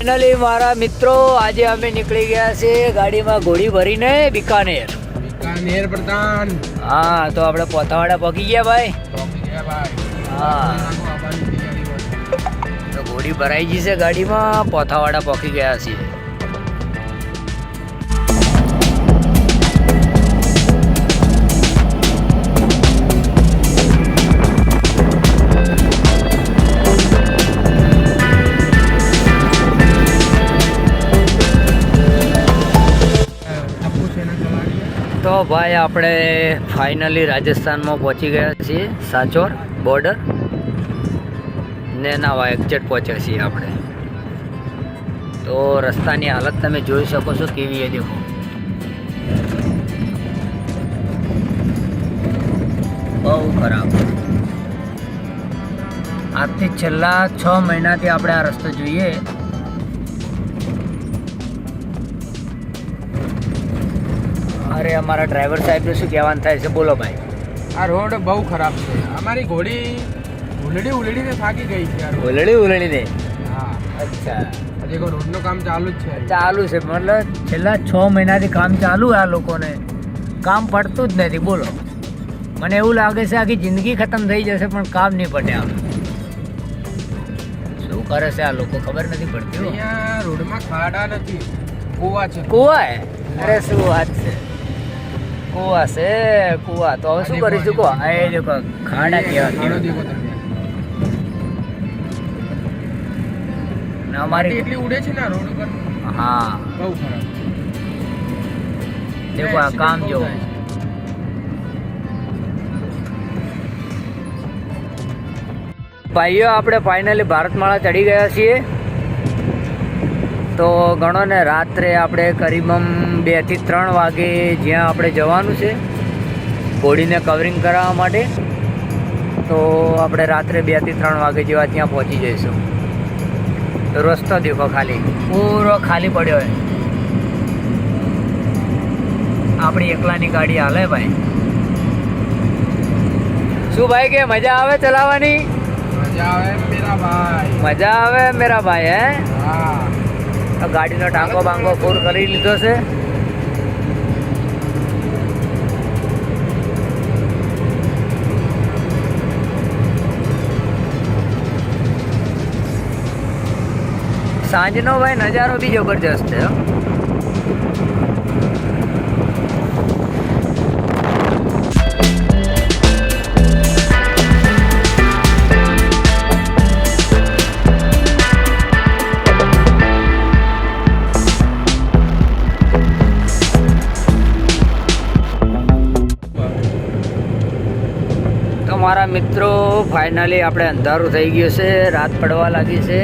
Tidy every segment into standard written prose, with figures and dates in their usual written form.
Finally મારા મિત્રો આજે અમે નીકળી ગયા છે ગાડીમાં ઘોડી ભરીને બીકાનેર. બીકાનેર પ્રધાન. હા તો આપણે પોથાવાડા પહોંચી ગયા ભાઈ. હા તો ઘોડી ભરાઈ ગઈ છે ગાડીમાં, પોથાવાડા પહોંચી ગયા છીએ. તો ભાઈ આપણે ફાઇનલી રાજસ્થાનમાં પહોંચી ગયા છીએ, સાચોર બોર્ડર ને નાવા એક્ઝેક્ટ પહોંચ્યા છીએ આપણે. તો રસ્તાની હાલત તમે જોઈ શકો છો કેવી છે, દેખો. બહુ ખરાબ. આજથી છેલ્લા 6 મહિનાથી આપણે આ રસ્તો જોઈએ. અરે અમારા ડ્રાઈવર સાહેબને શું કહેવાનું થાય છે, બોલો ભાઈ. આ રોડ બહુ ખરાબ છે. અમારી ઘોડી ઉલડીને થાકી ગઈ છે. ઉલડીને. હા અચ્છા, હજી રોડનું કામ ચાલુ જ છે. ચાલુ છે મતલબ છેલ્લા 6 મહિનાથી કામ ચાલુ. આ લોકોને કામ પડતું જ નથી, બોલો. મને એવું લાગે છે આખી જિંદગી ખતમ થઈ જશે પણ કામ નહીં પડે. આમ શું કરે છે આ લોકો ખબર નથી પડતી. અહીંયા રોડમાં ખાડા નથી, કૂવા છે. કૂવા હે? અરે શું વાત છે, કૂવા છે કૂવા. તો હવે શું કરીશું કહો. એ દેખો ખાડા કેવા દેખો તમે. અમારી એટલી ઉડે છે ને રોડ ઉપર. હા બહુ ખરાબ. દેખો આ કામ જો. ભાઈઓ આપણે ફાઇનલી ભારતમાળા ચડી ગયા છીએ. તો ગણો ને રાત્રે આપણે કરીબમ 2 થી 3 વાગે જ્યાં આપણે જવાનું છે ઘોડીને કવરિંગ કરાવવા માટે, તો આપણે રાત્રે 2 થી 3 વાગે જેવા ત્યાં પહોંચી જઈશું. રસ્તો દેખો ખાલી, પૂરો ખાલી પડ્યો હોય. આપણી એકલાની ગાડી હાલે ભાઈ. શું ભાઈ કે મજા આવે ચલાવવાની? મજા આવે મેરા ભાઈ. મજા આવે મેરા ભાઈ. હે હા, ગાડીનો ટાંકો બાંકો ફૂલ કરી લીધો છે. સાંજનો ભાઈ નજારો બી જબરજસ્ત છે. મારા મિત્રો ફાઇનલી આપણે અંધારું થઈ ગયું છે, રાત પડવા લાગી છે.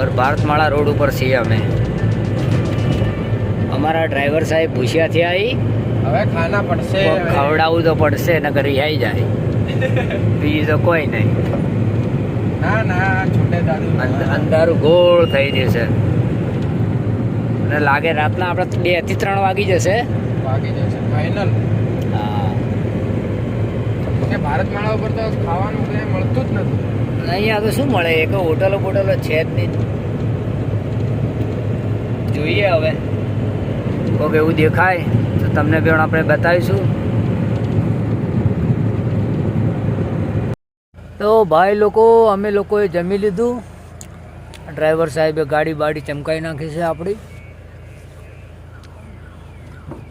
ઓર ભારતમાળા રોડ ઉપર છીએ અમે. અમારા ડ્રાઈવર સાહેબ ભૂસ્યા થયા. હવે ખાના પડશે. ખવડાવવું તો પડશે ને કરી આવી જાય. બીજું તો કોઈ નહીં. ના ના છોટે દાદુ, અંધારું ગોળ થઈ જશે અને લાગે રાતના આપણે 2 થી 3 વાગી જશે. ફાઇનલ. હા, ભારતમાળા ઉપર તો ખાવાનું કંઈ મળતું જ નથી. અહીંયા તો શું મળે, એક હોટલો બોટલો છે જ નહીં. જોઈએ હવે કોઈક એવું દેખાય તો તમને પણ આપણે બતાવીશું. તો ભાઈ લોકો અમે લોકોએ જમી લીધું. ડ્રાઈવર સાહેબે ગાડી બાડી ચમકાઈ નાખી છે આપણી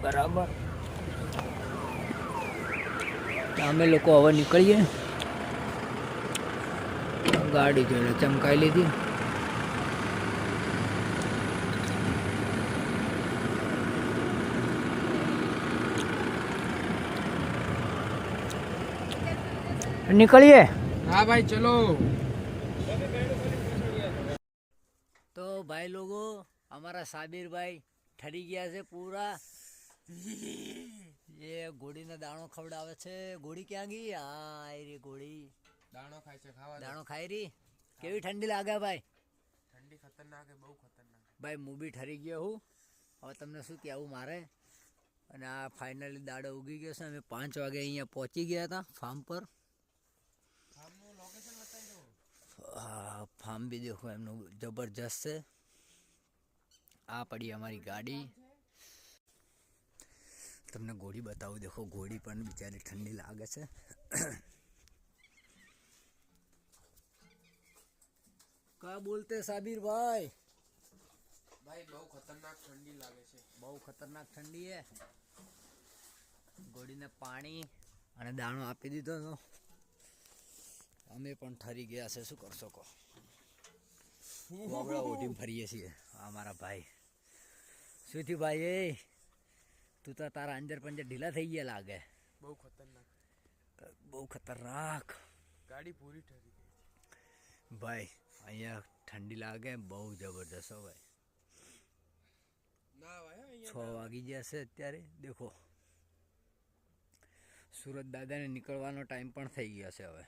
બરાબર. અમે લોકો હવે નીકળીએ. ગાડી જોડે ચમકાઈ લીધી. નીકળીએ. હા ભાઈ ચલો. તો ભાઈ લોકો અમારા સાબિરભાઈ ઠરી ગયા છે પૂરા. એ ઘોડીને દાણો ખવડાવે છે. ઘોડી ક્યાં ગઈ? હા એ રી ઘોડી દાણો ખાય છે. દાણો ખાઈ રહી. કેવી ઠંડી લાગે ભાઈ? ઠંડી ખતરનાક છે, બહુ ખતરનાક. ભાઈ હું બી ઠરી ગયો હું. હવે તમને શું કહેવું મારે. અને આ ફાઇનલી દાડો ઉગી ગયો છે. અમે 5 વાગે અહીંયા પહોંચી ગયા હતા ફાર્મ પર. હા, ફાર્મ બી દેખો એમનું જબરજસ્ત છે. આ પડી અમારી ગાડી. તમને ઘોડી બતાવું. દેખો ઘોડી પણ બિચારી ઠંડી લાગે છે. क्या बोलते साबिर भाई? ભાઈ બહુ ખતરનાક ઠંડી લાગે છે. બહુ ખતરનાક ઠંડી હે. ઘોડીને પાણી અને દાણો આપી દીધો તો અમે પણ ઠરી ગયા છે. શું કરશો કહો? આપણે ઓઢીને ફરીએ છીએ. અમારા ભાઈ શું થયું ભાઈ? એ તું તો તારા અંજર પંજર ઢીલા થઈ ગયા લાગે. બહુ ખતરનાક. બહુ ખતરનાક ગાડી પૂરી ઠરી ગઈ ભાઈ. અહીંયા ઠંડી લાગે બહુ જબરદસ્ત હો ભાઈ. ના ભાઈ 6 વાગી ગયા છે અત્યારે. દેખો સુરત દાદાને નીકળવાનો ટાઈમ પણ થઈ ગયો છે હવે.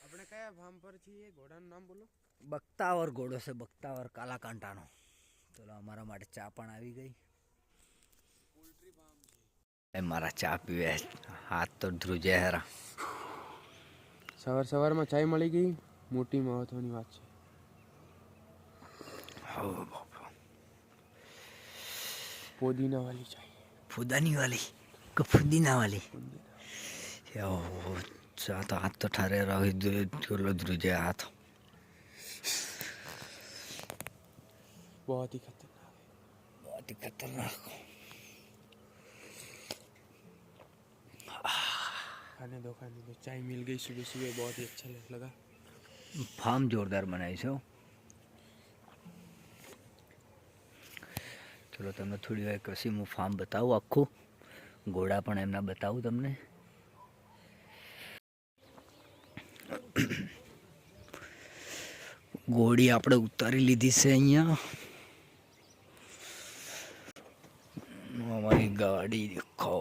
આપણે કયા ફાર્મ પર છીએ? ઘોડાનું નામ બોલો. બખ્તાવર ઘોડો છે. બખ્તાવર કાલાકાંટાનો. ચલો અમારા માટે ચા પણ આવી ગઈ. પોલ્ટ્રી ફાર્મ છે. મારા ચા પીવે હાથ તો ધ્રુજે હેરા. સવારમાં ચાય મળી ગઈ. મોટી મહત્વની વાત છે. पुदीना वाली चाहिए. फुदानी वाली कि फुदीना वाली? तो हाथ तो ठारे रहो. ध्रुजे हाथ. बहुत ही खतरनाक है. बहुत ही खतरनाक. खाने दो चाय मिल गई सुबह सुबह. बहुत ही अच्छा लगा. फार्म जोरदार बनाई छो. चलो તમને થોડી વાર કશી હું ફાર્મ બતાવું આખું. ઘોડા પણ એમના બતાવું તમને. ઘોડી આપણે ઉતારી લીધી છે અહીંયા. हमारी गाड़ी देखो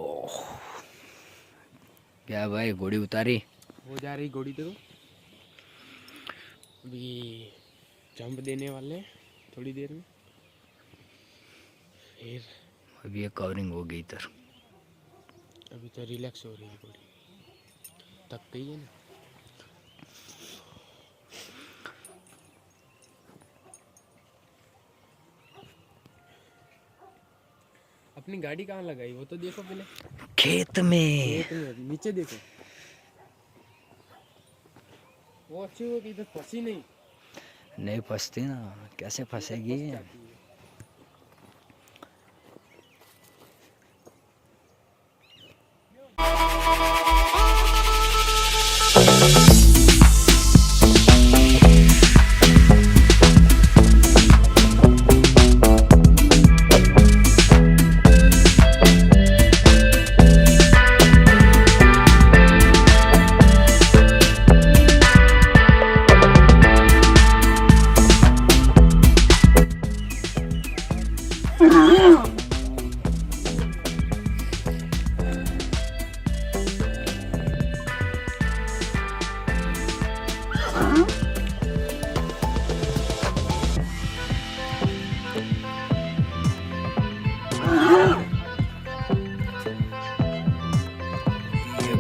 क्या भाई. घोड़ी उतारी हो जा रही घोड़ी. तो अभी जंप देने वाले थोड़ी देर में. फिर अभी ये कवरिंग हो गई इधर. अभी तो रिलैक्स हो रही है घोड़ी. थक गई है ना. अपनी गाड़ी कहाँ लगाई वो तो देखो पहले. खेत में. खेत में. अभी नीचे देखो. वो अच्छी हो कि इधर फंसी नहीं फंसती ना. कैसे फंसेगी?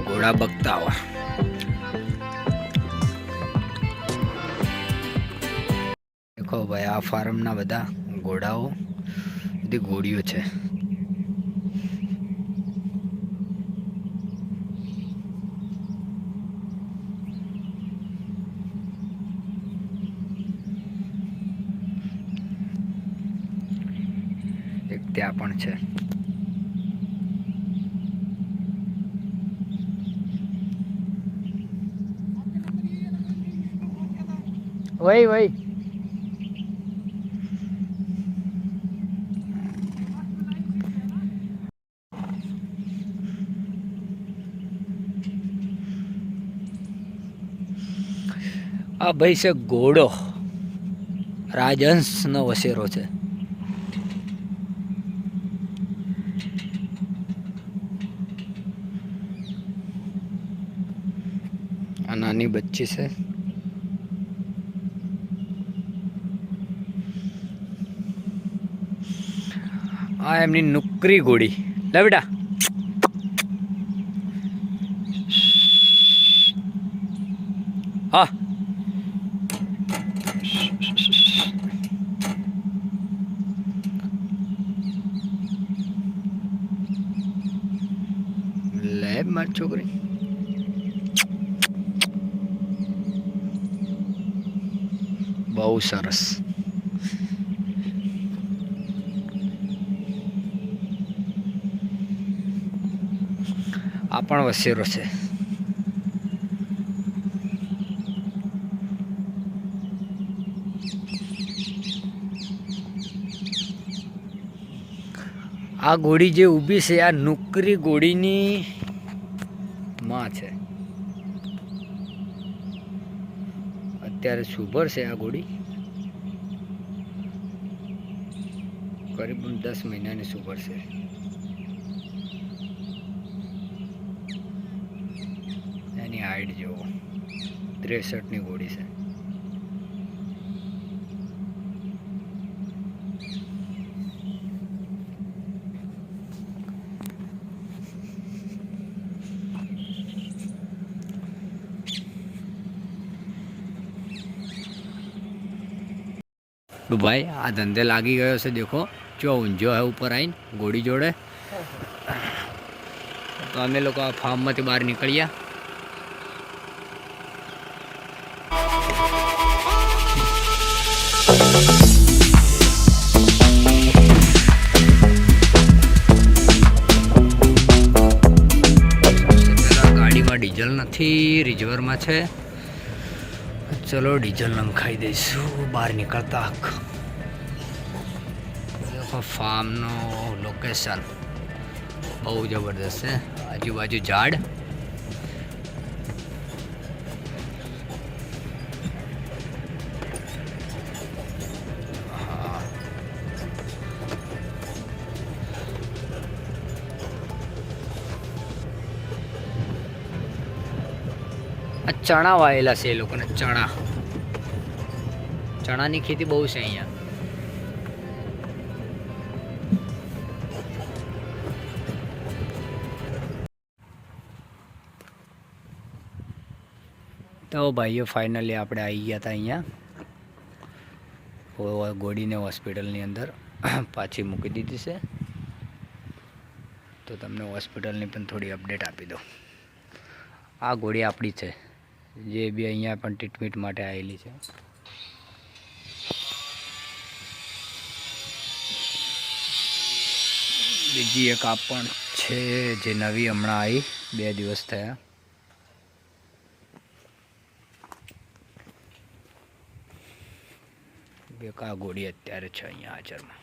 ઘોડા બખ્તાવર. દેખો ભાઈ આ ફાર્મના બધા ઘોડાઓ બધી ઘોડીઓ છે. એક ત્યાં પણ છે. वही वही આ ભાઈ છે ઘોડો. રાજહંસનો વસેરો છે. આ નાની બચ્ચી છે. આ એમની નુકરી ઘોડી. લે બેટા. હા લે મારી છોકરી. બહુ સરસ. આ પણ વસેરો છે. આ ઘોડી જે ઊભી છે આ નુકરી ઘોડીની માં છે. અત્યારે સુભર છે આ ઘોડી. કરીબન 10 મહિનાની સુભર છે. એની હાઈટ જુઓ 63ની ઘોડી છે. तो भाई आ धंधे लागी गयो से देखो जो ऊंझो है ऊपर आई घोड़ी जोड़े. तो अमे लोग आ फार्म में बहार निकलिया. गाड़ी में डीजल नहीं रिजर्व में है. चलो डीजल नंखाई दईशू बहार निकलता. फार्म नो लोकेशन बहुत जबरदस्त है. आजू बाजू झाड़. चना वायेला से लोग ने चना चना की खेती बहुत से अँ. तो भाईओ फाइनली આપણે આવી ગયા હતા અહીંયા ઘોડીને હોસ્પિટલની અંદર પાછી મૂકી દીધી છે. તો તમને હોસ્પિટલની પણ થોડી અપડેટ આપી દઉં. આ ઘોડી આપણી છે જે બી અહીંયા પણ ટ્રીટમેન્ટ માટે આવેલી છે. બીજી એક આ પણ છે જે નવી હમણાં આવી 2 દિવસ થયા. આ ઘોડી અત્યારે છે અહીંયા હાજરમાં.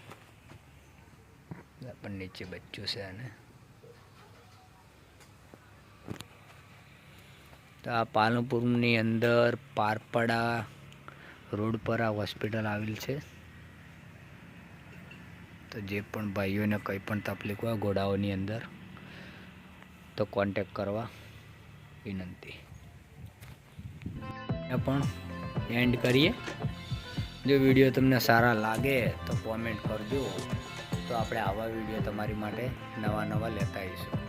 પણ નીચે બચ્ચું છે અને તો આ પાલનપુરની અંદર પારપડા રોડ પર આ હોસ્પિટલ આવેલ છે. તો જે પણ ભાઈઓને કંઈ પણ તકલીફ હોય ઘોડાઓની અંદર તો કોન્ટેક કરવા વિનંતી. પણ એન્ડ કરીએ. જો વિડીયો તમને સારા લાગે તો કોમેન્ટ કરજો. તો આપણે આવા વિડીયો તમારી માટે નવા લેતા આવીશું.